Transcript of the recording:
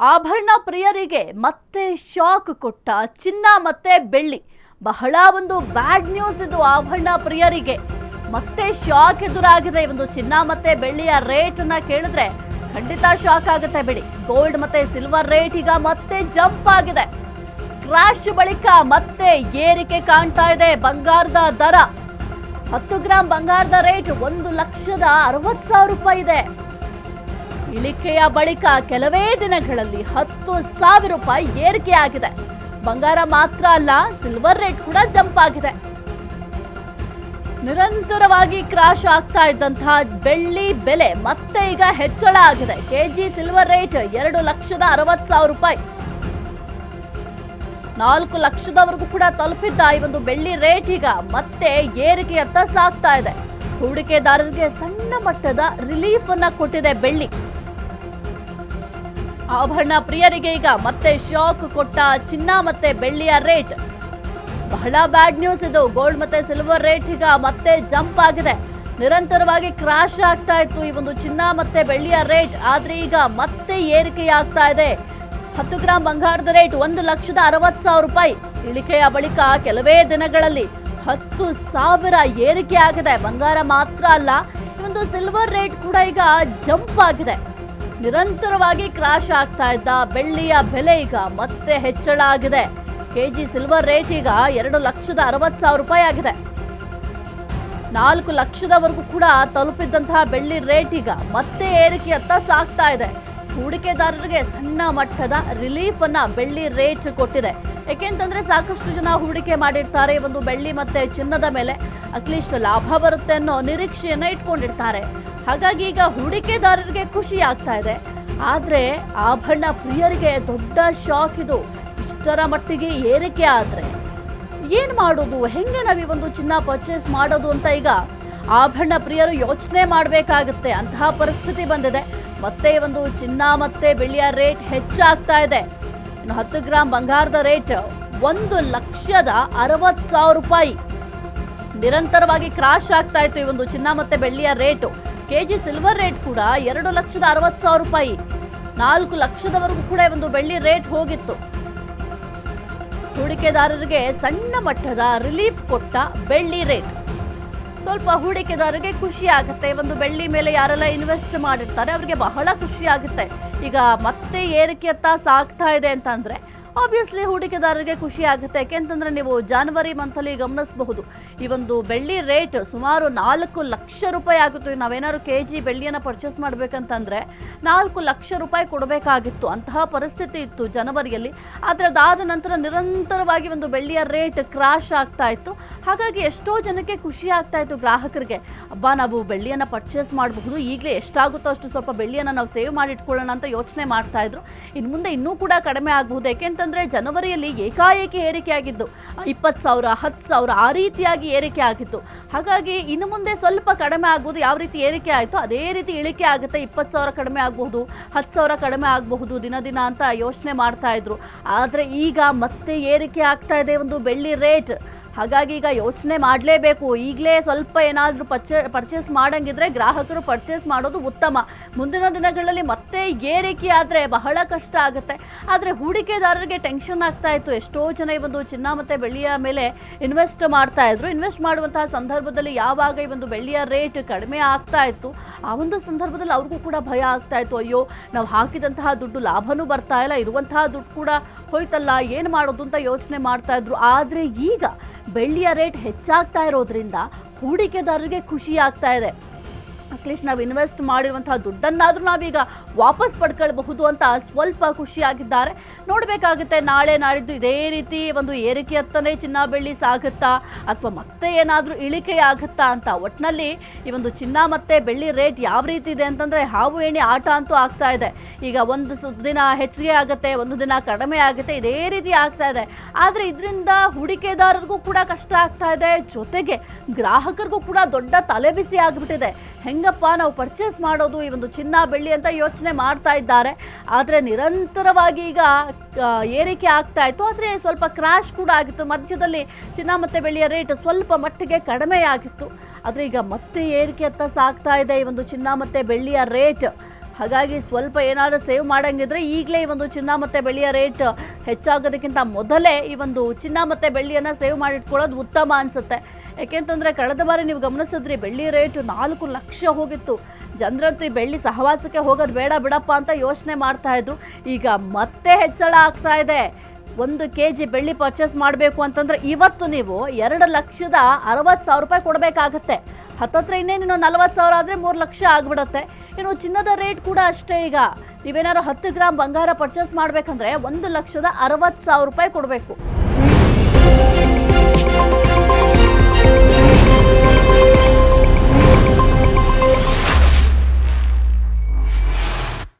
ಆಭರಣ ಪ್ರಿಯರಿಗೆ ಮತ್ತೆ ಶಾಕ್ ಕೊಟ್ಟ ಚಿನ್ನ ಮತ್ತೆ ಬೆಳ್ಳಿ. ಬಹಳ ಒಂದು ಬ್ಯಾಡ್ ನ್ಯೂಸ್ ಇದು ಆಭರಣ ಪ್ರಿಯರಿಗೆ. ಮತ್ತೆ ಶಾಕ್ ಎದುರಾಗಿದೆ. ಒಂದು ಚಿನ್ನ ಮತ್ತೆ ಬೆಳ್ಳಿಯ ರೇಟ್ ಅನ್ನ ಕೇಳಿದ್ರೆ ಖಂಡಿತ ಶಾಕ್ ಆಗುತ್ತೆ ಬಿಡಿ. ಗೋಲ್ಡ್ ಮತ್ತೆ ಸಿಲ್ವರ್ ರೇಟ್ ಈಗ ಮತ್ತೆ ಜಂಪ್ ಆಗಿದೆ. ಕ್ರಾಶ್ ಬಳಿಕ ಮತ್ತೆ ಏರಿಕೆ ಕಾಣ್ತಾ ಇದೆ ಬಂಗಾರದ ದರ. 10 ಗ್ರಾಂ ಬಂಗಾರದ ರೇಟ್ 1,60,000 ರೂಪಾಯಿ ಇದೆ. ಇಳಿಕೆಯ ಬಳಿಕ ಕೆಲವೇ ದಿನಗಳಲ್ಲಿ 10,000 ರೂಪಾಯಿ ಏರಿಕೆಯಾಗಿದೆ. ಬಂಗಾರ ಮಾತ್ರ ಅಲ್ಲ, ಸಿಲ್ವರ್ ರೇಟ್ ಕೂಡ ಜಂಪ್ ಆಗಿದೆ. ನಿರಂತರವಾಗಿ ಕ್ರಾಶ್ ಆಗ್ತಾ ಇದ್ದಂತಹ ಬೆಳ್ಳಿ ಬೆಲೆ ಮತ್ತೆ ಈಗ ಹೆಚ್ಚಳ ಆಗಿದೆ. ಕೆಜಿ ಸಿಲ್ವರ್ ರೇಟ್ 2,60,000 ರೂಪಾಯಿ, 4 ಲಕ್ಷದವರೆಗೂ ಕೂಡ ತಲುಪಿದ್ದ ಈ ಒಂದು ಬೆಳ್ಳಿ ರೇಟ್ ಈಗ ಮತ್ತೆ ಏರಿಕೆಯತ್ತ ಸಾಗ್ತಾ ಇದೆ. ಹೂಡಿಕೆದಾರರಿಗೆ ಸಣ್ಣ ಮಟ್ಟದ ರಿಲೀಫ್ ಅನ್ನ ಕೊಟ್ಟಿದೆ ಬೆಳ್ಳಿ. ಆಭರಣ ಪ್ರಿಯರಿಗೆ ಈಗ ಮತ್ತೆ ಶಾಕ್ ಕೊಟ್ಟ ಚಿನ್ನ ಮತ್ತೆ ಬೆಳ್ಳಿಯ ರೇಟ್. ಬಹಳ ಬ್ಯಾಡ್ ನ್ಯೂಸ್ ಇದು. ಗೋಲ್ಡ್ ಮತ್ತೆ ಸಿಲ್ವರ್ ರೇಟ್ ಈಗ ಮತ್ತೆ ಜಂಪ್ ಆಗಿದೆ. ನಿರಂತರವಾಗಿ ಕ್ರಾಶ್ ಆಗ್ತಾ ಇತ್ತು ಈ ಒಂದು ಚಿನ್ನ ಮತ್ತೆ ಬೆಳ್ಳಿಯ ರೇಟ್, ಆದ್ರೆ ಈಗ ಮತ್ತೆ ಏರಿಕೆಯಾಗ್ತಾ ಇದೆ. 10 ಗ್ರಾಂ ಬಂಗಾರದ ರೇಟ್ 1,60,000 ರೂಪಾಯಿ. ಇಳಿಕೆಯ ಬಳಿಕ ಕೆಲವೇ ದಿನಗಳಲ್ಲಿ 10,000 ಏರಿಕೆ ಆಗಿದೆ. ಬಂಗಾರ ಮಾತ್ರ ಅಲ್ಲ, ಈ ಒಂದು ಸಿಲ್ವರ್ ರೇಟ್ ಕೂಡ ಈಗ ಜಂಪ್ ಆಗಿದೆ. ನಿರಂತರವಾಗಿ ಕ್ರಾಶ್ ಆಗ್ತಾ ಇದ್ದ ಬೆಳ್ಳಿಯ ಬೆಲೆ ಈಗ ಮತ್ತೆ ಹೆಚ್ಚಳ ಆಗಿದೆ. ಕೆಜಿ ಸಿಲ್ವರ್ ರೇಟ್ ಈಗ 2,60,000 ರೂಪಾಯಿ ಆಗಿದೆ. 4 ಲಕ್ಷದವರೆಗೂ ಕೂಡ ತಲುಪಿದ್ದಂತಹ ಬೆಳ್ಳಿ ರೇಟ್ ಈಗ ಮತ್ತೆ ಏರಿಕೆಯತ್ತ ಸಾಗ್ತಾ ಇದೆ. ಹೂಡಿಕೆದಾರರಿಗೆ ಸಣ್ಣ ಮಟ್ಟದ ರಿಲೀಫ್ ಅನ್ನ ಬೆಳ್ಳಿ ರೇಟ್ ಕೊಟ್ಟಿದೆ. ಯಾಕೆಂತಂದ್ರೆ ಸಾಕಷ್ಟು ಜನ ಹೂಡಿಕೆ ಮಾಡಿರ್ತಾರೆ ಒಂದು ಬೆಳ್ಳಿ ಮತ್ತೆ ಚಿನ್ನದ ಮೇಲೆ, ಅಟ್ಲೀಸ್ಟ್ ಲಾಭ ಬರುತ್ತೆ ಅನ್ನೋ ನಿರೀಕ್ಷೆಯನ್ನ ಇಟ್ಕೊಂಡಿರ್ತಾರೆ. ಹಾಗಾಗಿ ಈಗ ಹೂಡಿಕೆದಾರರಿಗೆ ಖುಷಿ ಆಗ್ತಾ ಇದೆ. ಆದ್ರೆ ಆಭರಣ ಪ್ರಿಯರಿಗೆ ದೊಡ್ಡ ಶಾಕ್ ಇದು. ಇಷ್ಟರ ಮಟ್ಟಿಗೆ ಏರಿಕೆ ಆದ್ರೆ ಏನ್ ಮಾಡೋದು, ಹೆಂಗೆ ನಾವು ಈ ಒಂದು ಚಿನ್ನ ಪರ್ಚೇಸ್ ಮಾಡೋದು ಅಂತ ಈಗ ಆಭರಣ ಪ್ರಿಯರು ಯೋಚನೆ ಮಾಡಬೇಕಾಗುತ್ತೆ. ಅಂತಹ ಪರಿಸ್ಥಿತಿ ಬಂದಿದೆ. ಮತ್ತೆ ಒಂದು ಚಿನ್ನ ಮತ್ತೆ ಬೆಳ್ಳಿಯ ರೇಟ್ ಹೆಚ್ಚಾಗ್ತಾ ಇದೆ. ಇನ್ನು 10 ಗ್ರಾಂ ಬಂಗಾರದ ರೇಟ್ 1,60,000 ರೂಪಾಯಿ. ನಿರಂತರವಾಗಿ ಕ್ರಾಶ್ ಆಗ್ತಾ ಇತ್ತು ಈ ಒಂದು ಚಿನ್ನ ಮತ್ತೆ ಬೆಳ್ಳಿಯ ರೇಟು. ಕೆಜಿ ಸಿಲ್ವರ್ ರೇಟ್ ಕೂಡ 2,60,000 ರೂಪಾಯಿ, 4 ಲಕ್ಷದವರೆಗೂ ಕೂಡ ಒಂದು ಬೆಳ್ಳಿ ರೇಟ್ ಹೋಗಿತ್ತು. ಹೂಡಿಕೆದಾರರಿಗೆ ಸಣ್ಣ ಮಟ್ಟದ ರಿಲೀಫ್ ಕೊಟ್ಟ ಬೆಳ್ಳಿ ರೇಟ್. ಸ್ವಲ್ಪ ಹೂಡಿಕೆದಾರರಿಗೆ ಖುಷಿ ಆಗುತ್ತೆ. ಒಂದು ಬೆಳ್ಳಿ ಮೇಲೆ ಯಾರೆಲ್ಲ ಇನ್ವೆಸ್ಟ್ ಮಾಡಿರ್ತಾರೆ ಅವರಿಗೆ ಬಹಳ ಖುಷಿ ಆಗುತ್ತೆ. ಈಗ ಮತ್ತೆ ಏರಿಕೆಯತ್ತ ಸಾಗ್ತಾ ಇದೆ ಅಂತಂದ್ರೆ ಆಬ್ವಿಯಸ್ಲಿ ಹೂಡಿಕೆದಾರರಿಗೆ ಖುಷಿ ಆಗುತ್ತೆ. ಯಾಕೆಂತಂದ್ರೆ ನೀವು ಜನವರಿ ಮಂತಲ್ಲಿ ಗಮನಿಸಬಹುದು, ಈ ಒಂದು ಬೆಳ್ಳಿ ರೇಟ್ ಸುಮಾರು 4 ಲಕ್ಷ ರೂಪಾಯಿ ಆಗುತ್ತೆ. ನಾವೇನಾದ್ರು ಕೆಜಿ ಬೆಳ್ಳಿಯನ್ನ ಪರ್ಚೇಸ್ ಮಾಡ್ಬೇಕಂತಂದ್ರೆ 4 ಲಕ್ಷ ರೂಪಾಯಿ ಕೊಡಬೇಕಾಗಿತ್ತು. ಅಂತಹ ಪರಿಸ್ಥಿತಿ ಇತ್ತು ಜನವರಿಯಲ್ಲಿ. ಆದ್ರೆ ಅದಾದ ನಂತರ ನಿರಂತರವಾಗಿ ಒಂದು ಬೆಳ್ಳಿಯ ರೇಟ್ ಕ್ರಾಶ್ ಆಗ್ತಾ ಇತ್ತು. ಹಾಗಾಗಿ ಎಷ್ಟೋ ಜನಕ್ಕೆ ಖುಷಿ ಆಗ್ತಾ ಇತ್ತು ಗ್ರಾಹಕರಿಗೆ. ಅಬ್ಬಾ, ನಾವು ಬೆಳ್ಳಿಯನ್ನ ಪರ್ಚೇಸ್ ಮಾಡಬಹುದು, ಈಗಲೇ ಎಷ್ಟಾಗುತ್ತೋ ಅಷ್ಟು ಸ್ವಲ್ಪ ಬೆಳ್ಳಿಯನ್ನ ನಾವು ಸೇವ್ ಮಾಡಿ ಇಟ್ಕೊಳ್ಳೋಣ ಅಂತ ಯೋಚನೆ ಮಾಡ್ತಾ ಇದ್ರು. ಇನ್ನು ಮುಂದೆ ಇನ್ನೂ ಕೂಡ ಕಡಿಮೆ ಆಗಬಹುದು. ಯಾಕೆಂತಂದ್ರೆ ಜನವರಿಯಲ್ಲಿ ಏಕಾಏಕಿ ಏರಿಕೆ ಆಗಿದ್ದು 20,000, 10,000 ಆ ರೀತಿಯಾಗಿ ಏರಿಕೆ ಆಗಿತ್ತು. ಹಾಗಾಗಿ ಇನ್ನು ಮುಂದೆ ಸ್ವಲ್ಪ ಕಡಿಮೆ ಆಗ್ಬಹುದು. ಯಾವ ರೀತಿ ಏರಿಕೆ ಆಯಿತು ಅದೇ ರೀತಿ ಇಳಿಕೆ ಆಗುತ್ತೆ. 20,000 ಕಡಿಮೆ ಆಗಬಹುದು, 10,000 ಕಡಿಮೆ ಆಗಬಹುದು ದಿನ ದಿನ ಅಂತ ಯೋಚನೆ ಮಾಡ್ತಾ ಇದ್ರು. ಆದರೆ ಈಗ ಮತ್ತೆ ಏರಿಕೆ ಆಗ್ತಾ ಇದೆ ಒಂದು ಬೆಳ್ಳಿ ರೇಟ್. ಹಾಗಾಗಿ ಈಗ ಯೋಚನೆ ಮಾಡಲೇಬೇಕು. ಈಗಲೇ ಸ್ವಲ್ಪ ಏನಾದರೂ ಪರ್ಚೇಸ್ ಮಾಡಂಗಿದ್ರೆ ಗ್ರಾಹಕರು ಪರ್ಚೇಸ್ ಮಾಡೋದು ಉತ್ತಮ. ಮುಂದಿನ ದಿನಗಳಲ್ಲಿ ಮತ್ತೆ ಏರಿಕೆ ಆದರೆ ಬಹಳ ಕಷ್ಟ ಆಗುತ್ತೆ. ಆದರೆ ಹೂಡಿಕೆದಾರರಿಗೆ ಟೆನ್ಷನ್ ಆಗ್ತಾ ಇತ್ತು. ಎಷ್ಟೋ ಜನ ಈ ಒಂದು ಚಿನ್ನ ಮತ್ತು ಬೆಳ್ಳಿಯ ಮೇಲೆ ಇನ್ವೆಸ್ಟ್ ಮಾಡ್ತಾ ಇದ್ರು. ಇನ್ವೆಸ್ಟ್ ಮಾಡುವಂತಹ ಸಂದರ್ಭದಲ್ಲಿ ಯಾವಾಗ ಈ ಒಂದು ಬೆಳ್ಳಿಯ ರೇಟ್ ಕಡಿಮೆ ಆಗ್ತಾ ಇತ್ತು ಆ ಒಂದು ಸಂದರ್ಭದಲ್ಲಿ ಅವ್ರಿಗೂ ಕೂಡ ಭಯ ಆಗ್ತಾ ಇತ್ತು. ಅಯ್ಯೋ, ನಾವು ಹಾಕಿದಂತಹ ದುಡ್ಡು ಲಾಭನೂ ಬರ್ತಾ ಇಲ್ಲ, ಇರುವಂತಹ ದುಡ್ಡು ಕೂಡ ಹೋಯ್ತಲ್ಲ, ಏನು ಮಾಡೋದು ಅಂತ ಯೋಚನೆ ಮಾಡ್ತಾ ಇದ್ರು. ಆದರೆ ಈಗ ಬೆಳ್ಳಿಯ ರೇಟ್ ಹೆಚ್ಚಾಗ್ತಾ ಇರೋದ್ರಿಂದ ಹೂಡಿಕೆದಾರರಿಗೆ ಖುಷಿ ಆಗ್ತಾ ಇದೆ. ಅಟ್ಲೀಸ್ಟ್ ನಾವು ಇನ್ವೆಸ್ಟ್ ಮಾಡಿರುವಂತಹ ದುಡ್ಡನ್ನಾದರೂ ನಾವೀಗ ವಾಪಸ್ ಪಡ್ಕೊಳ್ಬಹುದು ಅಂತ ಸ್ವಲ್ಪ ಖುಷಿಯಾಗಿದ್ದಾರೆ. ನೋಡಬೇಕಾಗುತ್ತೆ ನಾಳೆ ನಾಡಿದ್ದು ಇದೇ ರೀತಿ ಒಂದು ಏರಿಕೆಯತ್ತನೇ ಚಿನ್ನ ಬೆಳ್ಳಿ ಸಾಗುತ್ತಾ ಅಥವಾ ಮತ್ತೆ ಏನಾದರೂ ಇಳಿಕೆಯಾಗುತ್ತಾ ಅಂತ. ಒಟ್ಟಿನಲ್ಲಿ ಈ ಒಂದು ಚಿನ್ನ ಮತ್ತು ಬೆಳ್ಳಿ ರೇಟ್ ಯಾವ ರೀತಿ ಇದೆ ಅಂತಂದರೆ ಹಾವು ಏಣಿ ಆಟ ಅಂತೂ ಆಗ್ತಾ ಇದೆ. ಈಗ ಒಂದು ದಿನ ಹೆಚ್ಚಿಗೆ ಆಗುತ್ತೆ, ಒಂದು ದಿನ ಕಡಿಮೆ ಆಗುತ್ತೆ, ಇದೇ ರೀತಿ ಆಗ್ತಾ ಇದೆ. ಆದರೆ ಇದರಿಂದ ಹೂಡಿಕೆದಾರರಿಗೂ ಕೂಡ ಕಷ್ಟ ಆಗ್ತಾ ಇದೆ, ಜೊತೆಗೆ ಗ್ರಾಹಕರಿಗೂ ಕೂಡ ದೊಡ್ಡ ತಲೆಬಿಸಿ ಆಗಿಬಿಟ್ಟಿದೆ. ಹೆಂಗಪ್ಪ ನಾವು ಪರ್ಚೇಸ್ ಮಾಡೋದು ಈ ಒಂದು ಚಿನ್ನ ಬೆಳ್ಳಿ ಅಂತ ಯೋಚನೆ ಮಾಡ್ತಾ ಇದ್ದಾರೆ. ಆದರೆ ನಿರಂತರವಾಗಿ ಈಗ ಏರಿಕೆ ಆಗ್ತಾ ಇತ್ತು. ಆದರೆ ಸ್ವಲ್ಪ ಕ್ರಾಶ್ ಕೂಡ ಆಗಿತ್ತು. ಮಧ್ಯದಲ್ಲಿ ಚಿನ್ನ ಮತ್ತು ಬೆಳ್ಳಿಯ ರೇಟ್ ಸ್ವಲ್ಪ ಮಟ್ಟಿಗೆ ಕಡಿಮೆಯಾಗಿತ್ತು. ಆದರೆ ಈಗ ಮತ್ತೆ ಏರಿಕೆಯತ್ತ ಸಾಗ್ತಾ ಇದೆ ಈ ಒಂದು ಚಿನ್ನ ಮತ್ತು ಬೆಳ್ಳಿಯ ರೇಟ್. ಹಾಗಾಗಿ ಸ್ವಲ್ಪ ಏನಾದರೂ ಸೇವ್ ಮಾಡಂಗಿದ್ರೆ ಈಗಲೇ ಈ ಒಂದು ಚಿನ್ನ ಮತ್ತು ಬೆಳ್ಳಿಯ ರೇಟ್ ಹೆಚ್ಚಾಗೋದಕ್ಕಿಂತ ಮೊದಲೇ ಈ ಒಂದು ಚಿನ್ನ ಮತ್ತು ಬೆಳ್ಳಿಯನ್ನು ಸೇವ್ ಮಾಡಿಟ್ಕೊಳ್ಳೋದು ಉತ್ತಮ ಅನಿಸುತ್ತೆ. ಯಾಕೆಂತಂದರೆ ಕಳೆದ ಬಾರಿ ನೀವು ಗಮನಿಸಿದ್ರಿ ಬೆಳ್ಳಿ ರೇಟು 4 ಲಕ್ಷ ಹೋಗಿತ್ತು. ಜನರಂತೂ ಈ ಬೆಳ್ಳಿ ಸಹವಾಸಕ್ಕೆ ಹೋಗೋದು ಬೇಡ ಬಿಡಪ್ಪ ಅಂತ ಯೋಚನೆ ಮಾಡ್ತಾಯಿದ್ರು. ಈಗ ಮತ್ತೆ ಹೆಚ್ಚಳ ಆಗ್ತಾ ಇದೆ. 1 kg ಬೆಳ್ಳಿ ಪರ್ಚೇಸ್ ಮಾಡಬೇಕು ಅಂತಂದರೆ ಇವತ್ತು ನೀವು 2,60,000 ರೂಪಾಯಿ ಕೊಡಬೇಕಾಗತ್ತೆ. ಹತ್ತತ್ರ ಇನ್ನೇನು 40,000 ಆದರೆ 3 ಲಕ್ಷ ಆಗಿಬಿಡತ್ತೆ. ಇನ್ನು ಚಿನ್ನದ ರೇಟ್ ಕೂಡ ಅಷ್ಟೇ. ಈಗ ನೀವೇನಾದ್ರು 10 ಗ್ರಾಮ್ ಬಂಗಾರ ಪರ್ಚೇಸ್ ಮಾಡಬೇಕಂದ್ರೆ 1,60,000 ರೂಪಾಯಿ ಕೊಡಬೇಕು.